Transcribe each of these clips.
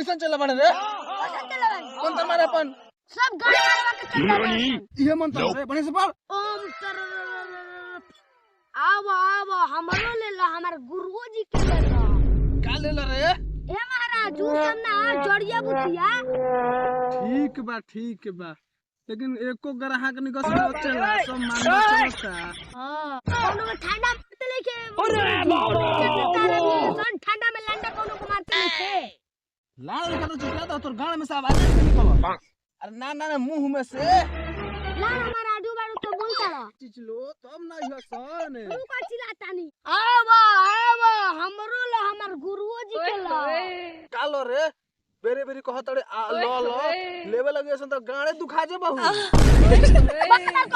कैसन चला बने रे? कौन मारे अपन? सब गाड़ी मारवा के चलता है। ये मंत्र रे बने से पढ़। ओम तर आवा हमरो ले ला हमार गुरुजी के ले ला। का ले ला रे? ए महाराज उ सब ना जड़िया बुटिया। ठीक बा लेकिन एको ग्राहक निकल से चला सब मानव चलता। हां कोनो में ठंडा मारते लेके। अरे बाबा सन ठंडा में लंडा कोनो को मारते लेके। लाल का तो चुका था तोर गांव में सब आवाज निकल। अरे ना मुंह में से लाल हमारा आजू बाजू तो बोलता रहा। चिचलो तब ना यो सन। तू का चिल्लाता नहीं। आवा हमरो ला हमार गुरुजी के ला। कालो रे बेरे कहतड़े लो लेवे लगे सन तो गाड़े दुखा जे बहु।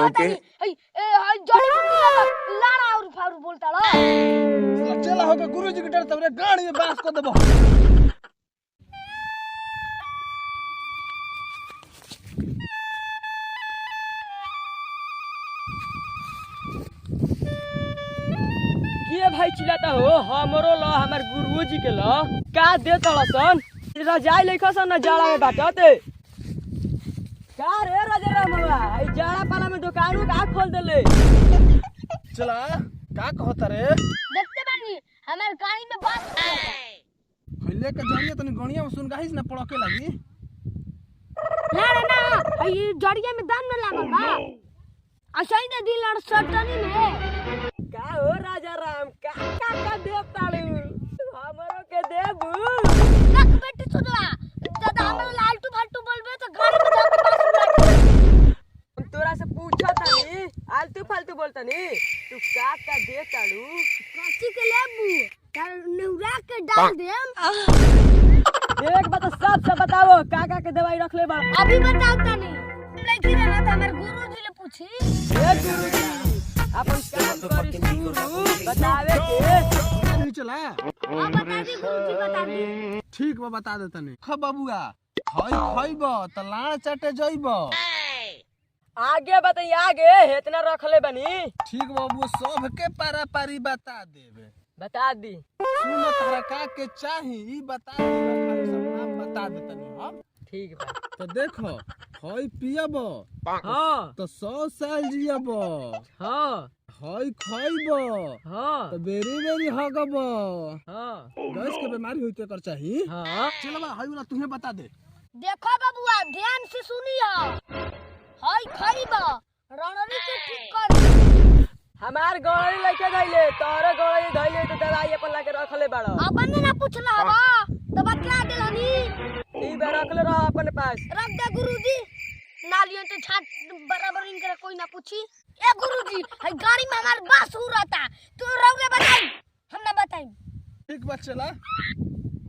ओके ए जड़ी बुटिया लाड़ा और फारू बोलता रहा। चला होके गुरुजी के डर तब रे गाड़ी में बास को देबो। भाई चिल्लाता हो हमरो लो हमार गुरुजी के लो का दे तड़सन रजाई लेखा सन जाड़ा में बाटते का रे राजा रामवा ई जाड़ा पाला में दुकानों का खोल देले। चला का कहता रे? देखते बानी हमार गाड़ी में बास हल्ले के जरिया तनी गणिया में सुन गाइस ना पड़के लगी। ना ये जड़िया में दाम न लागल बा। अच्छा ही दे दिल और सटनी में का हो राजा राम का देव तालू हमरो के देबू देख बेटी सुदवा दादा हमरो लालटू फालतू बोलबे तो गाड़ी में जाके पास उड़ा। हम तोरा से पूछा तानी आलतू फालतू बोलतानी तू का देव तालू काची के लेबू तार नेउरा के डाल देम। एक बात सब बताओ का के दवाई रख ले बा अभी बताओ तनी लड़की रहना तो हमारे गुरुजी ले पूछी। ए गुरुजी अपन काम करी शुरू बतावे के नहीं चला। अब बता दी गुरुजी बता दी। ठीक बा बता दे तनी। ख बाबूआ खइबो त लाड़ चटे जइबो। आगे बताइए आगे इतना रख ले बनी। ठीक बाबू सब के पारा पारी बता देबे। बता दी सुन तोरा का के चाही ई बता दे खाली सब नाम बता दे तनी हम। ठीक बा तो देखो हई पियबो हां तो 100 साल जियबो। हां हई खइबो हां तो बेरी हगबो। हां गैस के बीमारी होइते कर चाही। हां चलबा हई वाला तुहे बता दे। देखो बाबूआ ध्यान से सुनियो। हाय खइबो रणनी के ठीक कर। हमार गड़ी लेके गइले तोरे गड़ी धइले तो दवाई अपन लाके रख ले बाड़ो। अपन ने ना पूछला हवा तो बतला देलनी। ई बार रख ले रह अपन पास रख दे गुरुजी नालियों तो छाट बराबर इनकर कोई ना पूछी। ए गुरुजी हई गाड़ी में हमार बास हो रहता तू रौरे बताई हम ना बताई। ठीक बात चला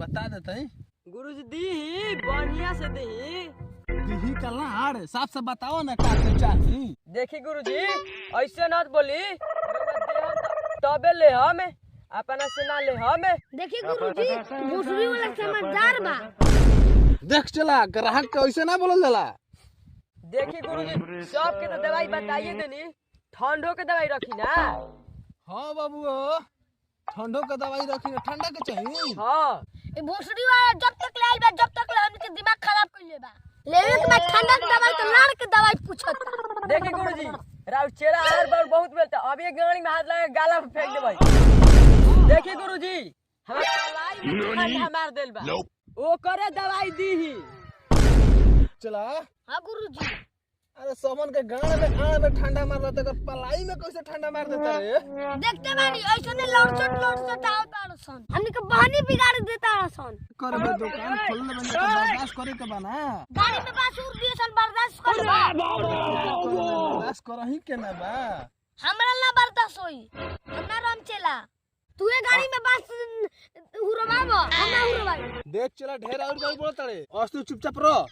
बता देते हैं। गुरुजी दी बढ़िया से दी दिही का लाड़ साफ से बताओ ना का के चाही। देखी गुरुजी ऐसे न बोली तबे ले हम अपना से ना ले हम। देखी गुरुजी भोसड़ी वाला समझदार बा। देख चला ग्राहक के ऐसे ना बोलल जाला। देखी गुरुजी सब के तो दवाई बताइए देनी ठंडो के दवाई रखी ना। हां बाबू ठंडो का दवाई रखी ना ठंडा के चाहिए। हां ए भोसड़ी वाला जब तक ले बा जब तक ले हमके दिमाग खराब कइले बा। लेवे के बाद ठंडा के दवाई तो लाड़ के दवाई पूछत। देखी गुरुजी राउर चेहरा हर बार बहुत बोलता अभी एक गाड़ी में हाथ लगा गाला पे फेंक देबै। देखी गुरुजी हमरा दवाई में ठंडा मार देल बा ओ करे दवाई दीही। चला हां गुरुजी अरे समन के गाड़ में आड़ में ठंडा मार देता कर पलाई में कैसे ठंडा मार देता रे? देखते बानी ऐसने लौटसट आवता सन हमनी के बहानी बिगाड़ देता सन। करबे दुकान खोलने बंद कर बर्दाश्त करे के बा ना। गाड़ी में बास उड़ दिए सन बर्दाश्त करबा। बर्दाश्त करही के ना बा। हमरा ना बर्दाश्त होई हमरा राम चला तू ये गाड़ी में बास हुरवाबो हम ना हुरवाई। देख चला ढेर और गाड़ी बोलता रे अस्तु चुपचाप रह।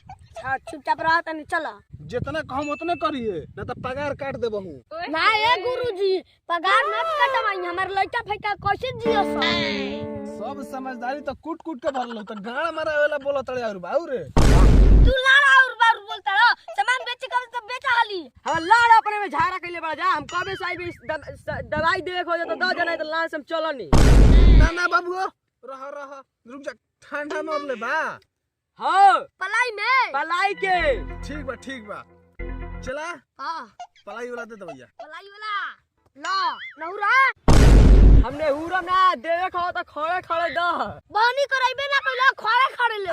चुपचाप रह तनी चला जितना कहम उतने करिए ना तो पगार काट देबहू। ना ए गुरुजी पगार न कटवाई हमर लइका फइका कैसे जियो सब समझदारी तो कूट के भरल त गाड़ मारा वाला बोलत रे और बाऊ रे। तू लाड़ा और बार बोलता रह सामान बेचे कर तो बेचा हाली। हम लाड़ अपने में झाड़ा कइले बड़ा जा हम कबे साइब दवाई देवे हो जाता 10 जना तो लाड़ से हम चलनी ना बाबू रह रुक जा ठंडा मार ले बा हाँ पलाई में पलाई के। ठीक बा चला हां पलाई वाला दे दो भैया। पलाई वाला ला नहुरा हमने हुरम ना देवे खाओ तो खड़े खड़े दा बहनी कराइबे ना कइला खड़े खड़े ले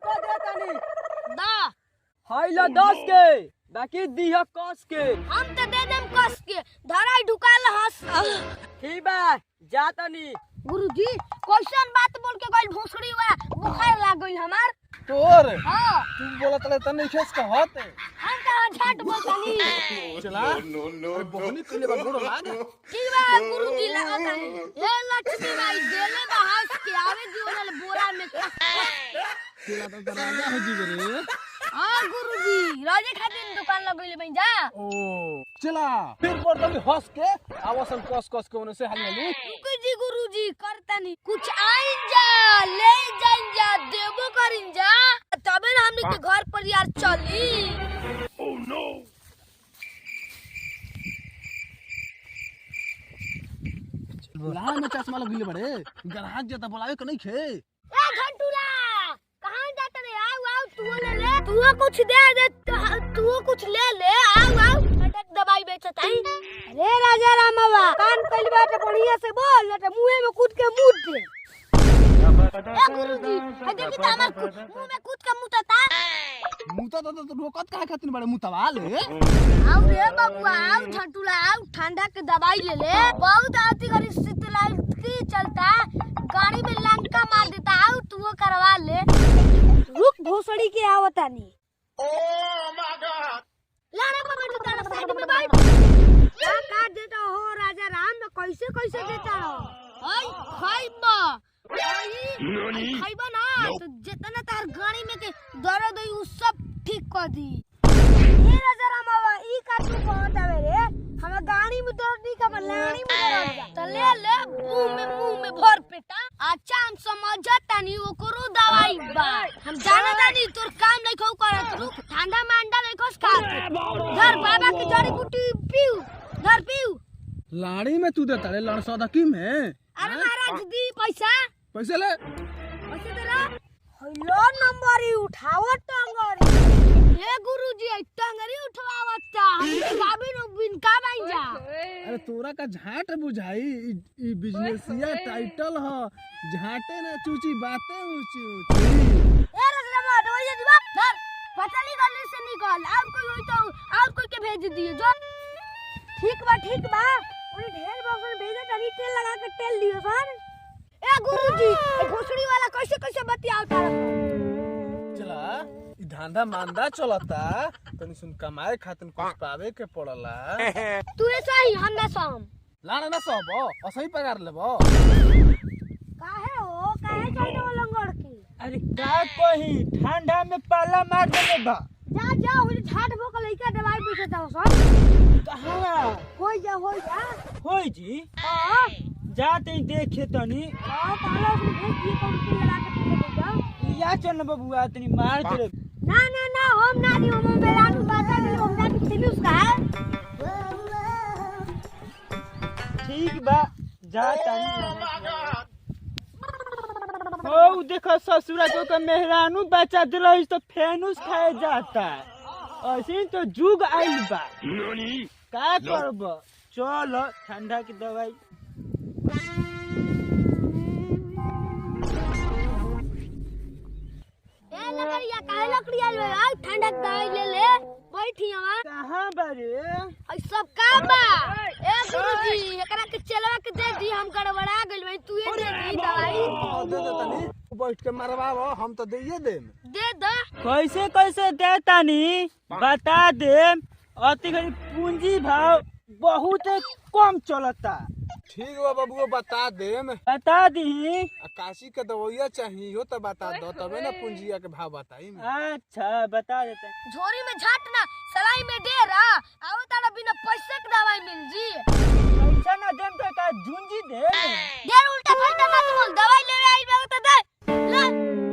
को दे तनी दा हाइला 10 के बाकी दिया कस के। हम तो दे देम कस के धराई ढुकाल हंस ठीक बा जा तनी। गुरुजी कैसन बात बोल के गइल भोसड़ी वाला बुखार लाग गइल हमार तोर हां तू बोला तले तने खेस का होत हम कहां झट बोलतानी चला अरे बहनी कइले बा गोड़ लाग। ठीक बा गुरुजी लागतानी हे लक्ष्मी माई देले बा हंस के आवे जीवन बोरा में चला तो राजा हो जी रे। हां गुरुजी राजे खातिर दुकान लगइले बइन जा ओ चला फिर पर तनी हंस के आवसन कस कस के ओने से हाली जी गुरुजी करतानी कुछ आइन जा ले जाइन जा देबो करिन जा तबे ना हमनी के घर परिवार चली। ओह नो बोला में चश्मा लगइले बड़े ग्राहक जता बोलावे के नहीं खे। ए घंटूला कहां जात रे आओ तू ले तू कुछ दे तू कुछ ले आओ अटक दवाई बेचत आई। अरे राजा रामवा कान कइल बाटे बढ़िया से बोल न त मुंह में कूद के मुद दे। ए गुरुजी है देखि त हमर मुंह में कूद के मुतता मुता तो रोकत काहे खातिर बड़े मुतवा ले। आओ रे बबुआ आओ झंटूला आओ ठंडा के दवाई ले बहुत आती गरी शीतलाई की चलता गाड़ी में लंका मार देता आओ तू करवा ले। रुक भोसड़ी के आवतानी। ओह माय गॉड लाने पर बैठ तारा साइड में बैठ क्या काट देता हो राजा राम में कैसे कैसे देता हो हाय खाइबा खाइबा ना तो जितना तार गाड़ी में के दर्द होई उ सब ठीक कर दी। ये राजा राम बाबा ई का तू कहत आवे रे हमरा गाड़ी में दर्द नहीं का लाड़ी में दर्द त ले मुंह में भर पेटा अच्छा हम समझता नहीं ओकरो दवाई बा हम जानता नहीं तोर काम नहीं खौ करत रुक ठंडा मांडा नहीं खस खा घर बाबा की जड़ी बूटी पीऊ घर पीऊ लाड़ी में तू देता रे लड़ सौदा की में। अरे महाराज दी पैसा पैसे ले पैसे दे ला हेलो नंबर ही उठावत टंगरी हे गुरुजी टंगरी उठवावत हम गाबी न बिन का बाइन जा। अरे तोरा का झाट बुझाई ई बिजनेसिया टाइटल ह झाटे ना चूची बातें ऊंची ए रजरमा दवाई दे दिबा धर पचली गली से निकल और कोई होई तो और कोई के भेज दिए जो। ठीक बा उन्हें ढेर बॉक्स भेजे तनी तेल लगा के तेल दियो सर। ए गुरुजी ए घोसड़ी वाला कैसे कैसे बतियावता चला ई धंधा मांदा चलता तनी सुन कमाए खातिर कुछ पावे के पड़ला। तू ऐसा ही हम ना सम लाना ना सब असही पगार लेबो काहे हो काहे चलते लंगड़ की। अरे का कही ठंडा में पाला मार देले बा। जा उन्हें झाट भोक लइका दवाई बेचे जाओ सर कहां होई जा होई जी हां जाते देखे तनी पाला से भेज दिए कौन तेल लगा के तेल दे या चल बबुआ तनी मार दे। ना हम ना दी हम बेलान बाता दे हम ना फिर उसका ठीक बा जा तनी। ओ देखो ससुरा को मेहरानू बचा दिला तो फेनुस खाए जाता ऐसे तो जुग आइल बा का करब। चलो ठंडा की दवाई ए लकड़िया काहे लकड़िया ले आ ठंडा के दवाई ले बैठी हवा कहां बारे आई सब का बा। ए गुरुजी एकरा के चलवा के दे दी हम गड़बड़ा गइल भाई तू दे दी दवाई दे दे तनी बैठ के मरवाओ हम तो देइए देम। दे द कैसे कैसे देतानी बता दे अति घड़ी पूंजी भाव बहुत कम चलता। ठीक बा बबुआ बता देम बता दी आकाशी के दवाइया चाहिए हो तो बता दो तबे ना पूंजिया के भाव बताई। अच्छा बता देते झोरी में झाट ना सलाई में डेरा आओ तारा बिना पैसे के दवाई मिल जी पैसा ना देम तो का झुंझी दे ढेर उल्टा पलटा मत बोल दवाई लेवे आई बा तो दे ला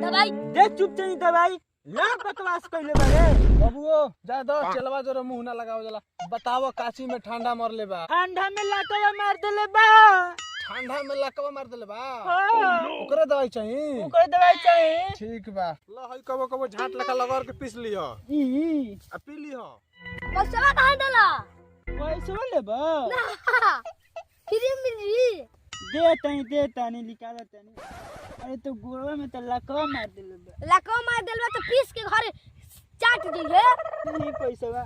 दवाई दे चुप चनी दवाई ला बकवास कइले बारे। बबुओ जा दो चलवा जरा मुंह ना लगाओ जला बताओ काची में ठंडा मर ले बा। ठंडा में लातवा मार देले बा। ठंडा में लकवा मार देले बा हाँ ओकरे दवाई चाहिए ओकर दवाई चाहिए ठीक बा ल हई कबो कबो झाट लखा लगा के पीस लियो ई आ पी लियो पैसा कहाँ डाला पैसा लेबा फ्री मिली दे तानी निकाल तानी अरे तो गोरवा में तो लकवा मार देले बा लकवा मार देलबा तो पीस के घरे चाट दिए ई पैसा बा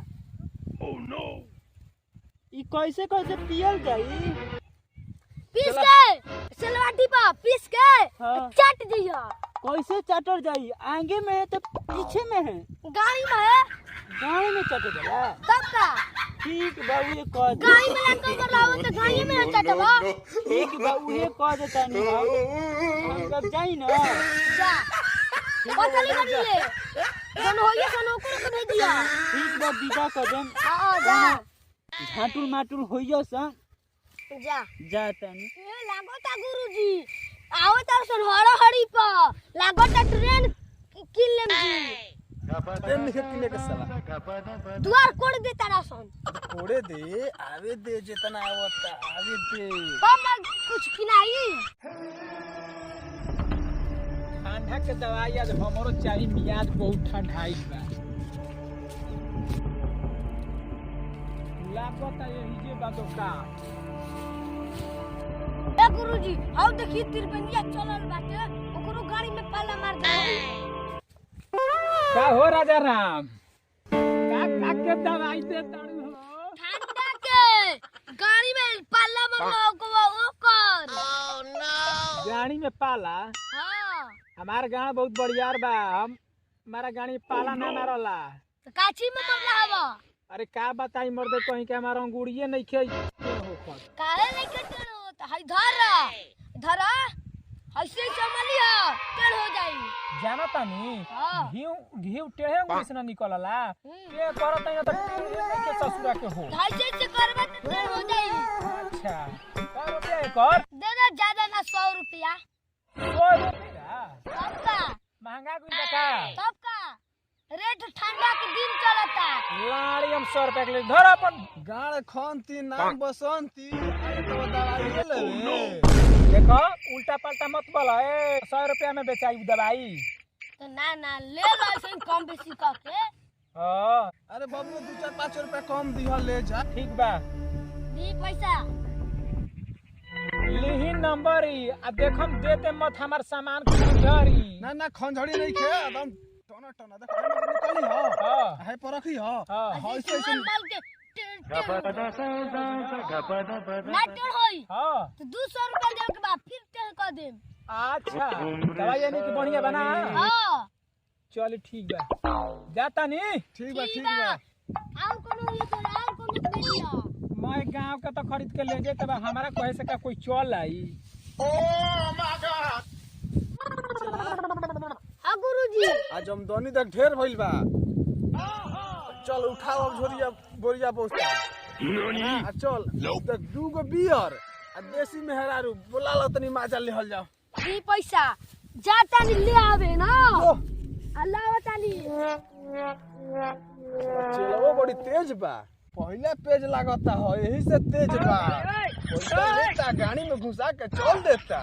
ओह नो ई कैसे पियल जाई पीस के सलवाटी पर पीस के हाँ। चाट दिया कैसे चाटर जाई आगे में है तो पीछे में है गाड़ी में है गाड़ी में चाटे जाला तब का ठीक बा ये कह दे गाड़ी में लकवा कर रहा हो तो गाड़ी में चाटबा ठीक बा ये कह दे तानी हम जब जाई ना जा पतली कर ले जन होइए सन ओकरे को भेजिया ठीक बा विदा कर देम हां जा झाटुर माटुर होइयो सन जा जा तानी ए लागोता गुरुजी आवता सन हड़ी पर लागोता ट्रेन किन लेम जी ट्रेन लिखे किने के साला द्वार कोड़ देता ना सन कोड़े दे आवे दे जितना आवता आवे दे तब कुछ किनाई ठंडा के दवाई आज हमरो चाहिए मियाज बहुत ठंडाई बा लागता यही जे बा दुकान ए गुरुजी हाउ देखी तिरपनिया चलल बाटे ओकरो गाड़ी में पाला मार दे का हो राजा राम का के दवाई दे तारू हो ठंडा के गाड़ी में पाला मार को ओकर गाड़ी में पाला हां हमार गांव बहुत बढ़िया बा हम हमारा गाड़ी में पाला ना मारला तो काची में मरला हवा अरे का बताई मर्दे कहीं के हमारा अंगूरिये नहीं खे हो काहे नहीं कटे तो हई धर ऐसे चमलिया टेढ़ हो जाई जाना तानी हां घी टेढ़े अंगूरी ना निकलला के करत है तो टेढ़े के ससुरा के हो ऐसे से करबा तो टेढ़ हो जाई अच्छा का रुपया कर दे दे ज्यादा ना 100 रुपया 100 रुपया तब का महंगा कुछ बता तब का रेट ठंडा के दिन चलता लाड़ी हम 100 रुपया के लिए धर अपन गाड़ खंती नाम बसंती अरे तो दवाई ले ले देखो उल्टा पलटा मत बोला 100 रुपया में बेचाई दवाई तो ना ले लो ऐसे ही कम बेसी करके हां अरे बाबू 2-4-5 रुपया कम दिह ले जा ठीक बा दी पैसा लिही नंबर ही आ देखम देते मत हमार सामान खंजरी ना खंजड़ी नहीं खे एकदम टना देख निकली हो हां है पर रखी हो हां ऐसे ऐसे माल के ना टेढ़ होई हां तो 200 रुपया दे के बाद फिर टेढ़ कर देम अच्छा दवाई यानी कि बढ़िया बना हां चल ठीक बा जाता नहीं ठीक बा और कोनो ये तो और कोनो भेजिया मैं गांव का तो खरीद के ले जे तब हमारा कहे से का कोई चल आई हां गुरुजी आज आमदनी तक ढेर भइल बा चल उठाओ अब झोरिया बोरिया बोस्ता आ चल त 2 गो बियर आ देसी मेहरारू बोला लो तनी माजा लेहल जाओ दी पैसा जाता नहीं ले आवे ना अल्लाह बताली चलो बड़ी तेज बा पहले पेज लागता हो यही से तेज बा पैसा लेता गाड़ी में घुसा के चल देता